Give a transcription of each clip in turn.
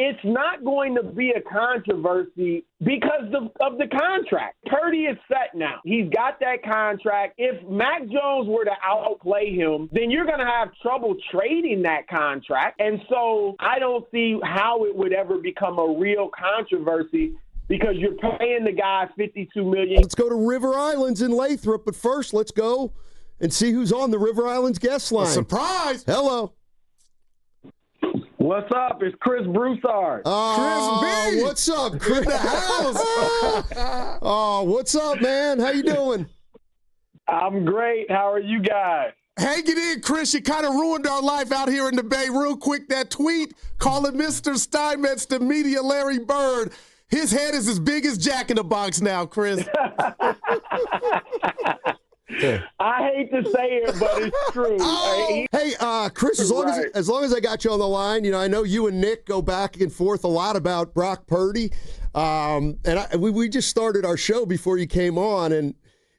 it's not going to be a controversy because of the contract. Purdy is set now. He's got that contract. If Mac Jones were to outplay him, then you're going to have trouble trading that contract. And so I don't see how it would ever become a real controversy because you're paying the guy $52 million. Let's go to River Islands in Lathrop, but first let's go and see who's on the River Islands guest line. Surprise! Hello. What's up? It's Chris Broussard. Chris B. What's up, Chris? In the house. Oh, what's up, man? How you doing? I'm great. How are you guys? Hanging in, Chris. You kind of ruined our life out here in the Bay. Real quick, that tweet calling Mr. Steinmetz the media Larry Bird. His head is as big as Jack in the Box now, Chris. I hate to say it, but it's true. Hey, Chris, as long as I got you on the line, I know you and Nick go back and forth a lot about Brock Purdy, and we just started our show before you came on, and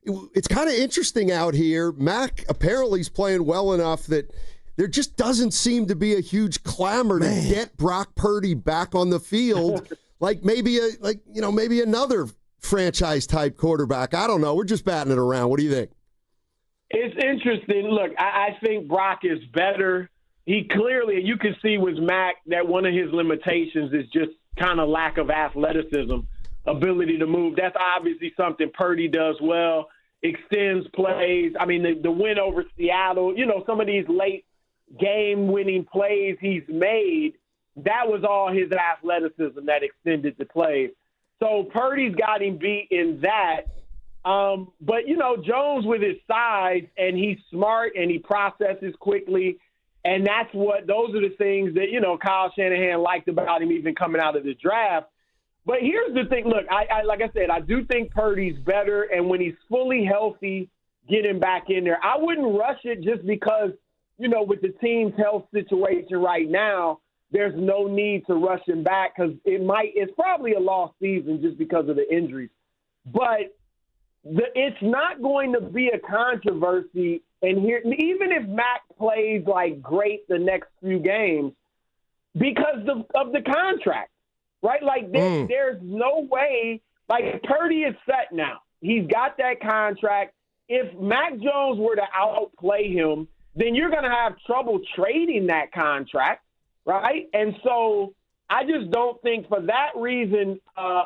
it's kind of interesting out here. Mac apparently is playing well enough that there just doesn't seem to be a huge clamor to get Brock Purdy back on the field, like maybe another franchise type quarterback. I don't know. We're just batting it around. What do you think? It's interesting. Look, I think Brock is better. He clearly, you can see with Mac that one of his limitations is just kind of lack of athleticism, ability to move. That's obviously something Purdy does well, extends plays. I mean, the win over Seattle, some of these late game-winning plays he's made, that was all his athleticism that extended the plays. So Purdy's got him beat in that. But, Jones with his size, and he's smart and he processes quickly. And those are the things that, Kyle Shanahan liked about him even coming out of the draft. But here's the thing. Look, like I said, I do think Purdy's better. And when he's fully healthy, get him back in there. I wouldn't rush it just because, with the team's health situation right now, there's no need to rush him back because it's probably a lost season just because of the injuries. But it's not going to be a controversy. And here, even if Mac plays like great the next few games, because of the contract, right? Like there's no way. Like Purdy is set now. He's got that contract. If Mac Jones were to outplay him, then you're going to have trouble trading that contract, right? And so I just don't think for that reason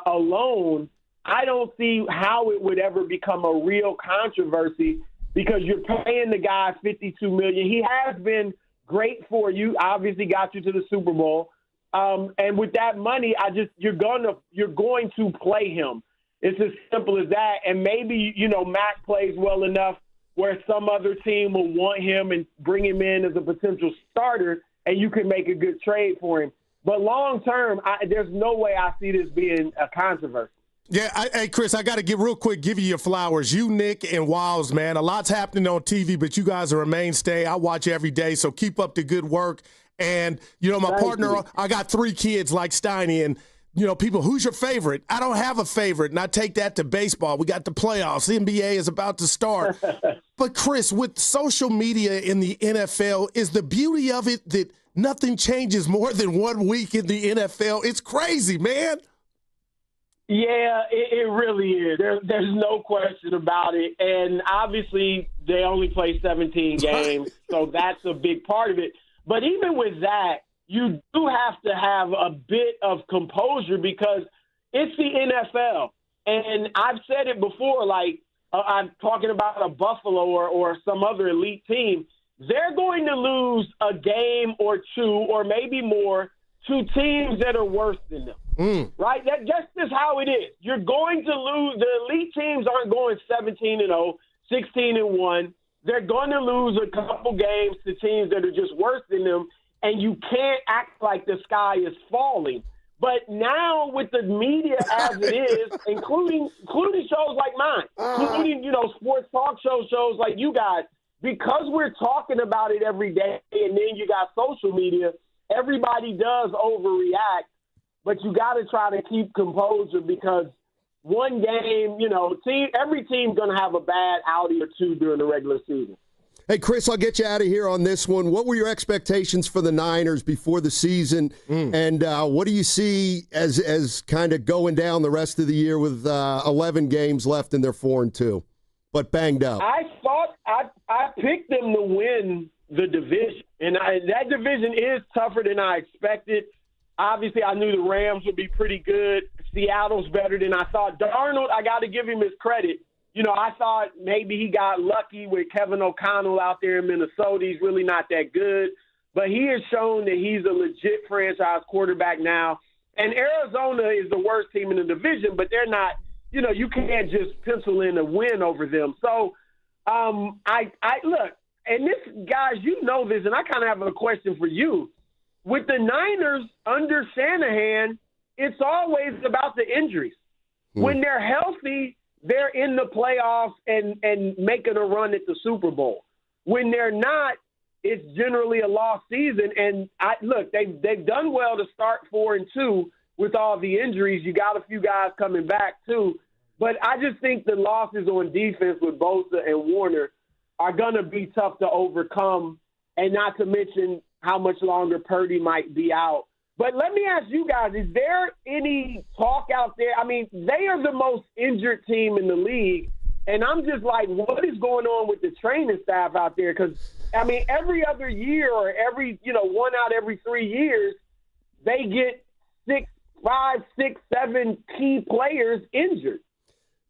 alone, I don't see how it would ever become a real controversy because you're paying the guy $52 million. He has been great for you. Obviously, got you to the Super Bowl. And with that money, you're going to play him. It's as simple as that. And maybe Mac plays well enough where some other team will want him and bring him in as a potential starter, and you can make a good trade for him. But long term, there's no way I see this being a controversy. Yeah, hey, Chris, I got to give you your flowers. You, Nick, and Wiles, man. A lot's happening on TV, but you guys are a mainstay. I watch every day, so keep up the good work. And, my partner, I got 3 kids like Steiny, and, people, who's your favorite? I don't have a favorite, and I take that to baseball. We got the playoffs. The NBA is about to start. But, Chris, with social media in the NFL, is the beauty of it that nothing changes more than 1 week in the NFL? It's crazy, man. Yeah, it really is. There's no question about it. And obviously, they only play 17 games, so that's a big part of it. But even with that, you do have to have a bit of composure because it's the NFL. And I've said it before, like I'm talking about a Buffalo or some other elite team. They're going to lose a game or two or maybe more to teams that are worse than them. Right? That's just how it is. You're going to lose. The elite teams aren't going 17-0, 16-1. They're going to lose a couple games to teams that are just worse than them, and you can't act like the sky is falling. But now with the media as it is, including shows like mine, including, sports talk shows like you guys, because we're talking about it every day and then you got social media, everybody does overreact. But you got to try to keep composure because one game, every team's going to have a bad outing or two during the regular season. Hey, Chris, I'll get you out of here on this one. What were your expectations for the Niners before the season, and what do you see as kind of going down the rest of the year with 11 games left and they're 4-2, but banged up? I thought I picked them to win the division, and that division is tougher than I expected. Obviously, I knew the Rams would be pretty good. Seattle's better than I thought. Darnold, I got to give him his credit. You know, I thought maybe he got lucky with Kevin O'Connell out there in Minnesota. He's really not that good. But he has shown that he's a legit franchise quarterback now. And Arizona is the worst team in the division, but they're not, you know, you can't just pencil in a win over them. So, I look, and this, guys, you know this, and I kind of have a question for you. With the Niners under Shanahan, it's always about the injuries. When they're healthy, they're in the playoffs and making a run at the Super Bowl. When they're not, it's generally a lost season. And look, they've done well to start 4-2 with all the injuries. You got a few guys coming back too, but I just think the losses on defense with Bosa and Warner are going to be tough to overcome, and not to mention how much longer Purdy might be out. But let me ask you guys, is there any talk out there? I mean, they are the most injured team in the league, and I'm just like, what is going on with the training staff out there? Because, I mean, every other year or one out every 3 years, they get 5, 6, 7 key players injured.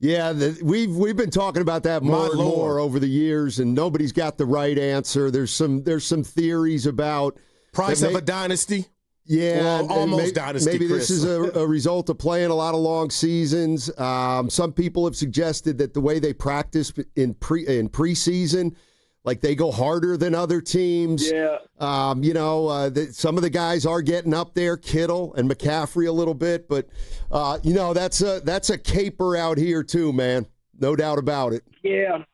Yeah, we've been talking about that more and more over the years, and nobody's got the right answer. There's some theories about price of a dynasty. Yeah, well, almost dynasty. Maybe Chris. This is a result of playing a lot of long seasons. Some people have suggested that the way they practice in preseason, like they go harder than other teams. Yeah. Some of the guys are getting up there, Kittle and McCaffrey a little bit, but that's a caper out here too, man. No doubt about it. Yeah.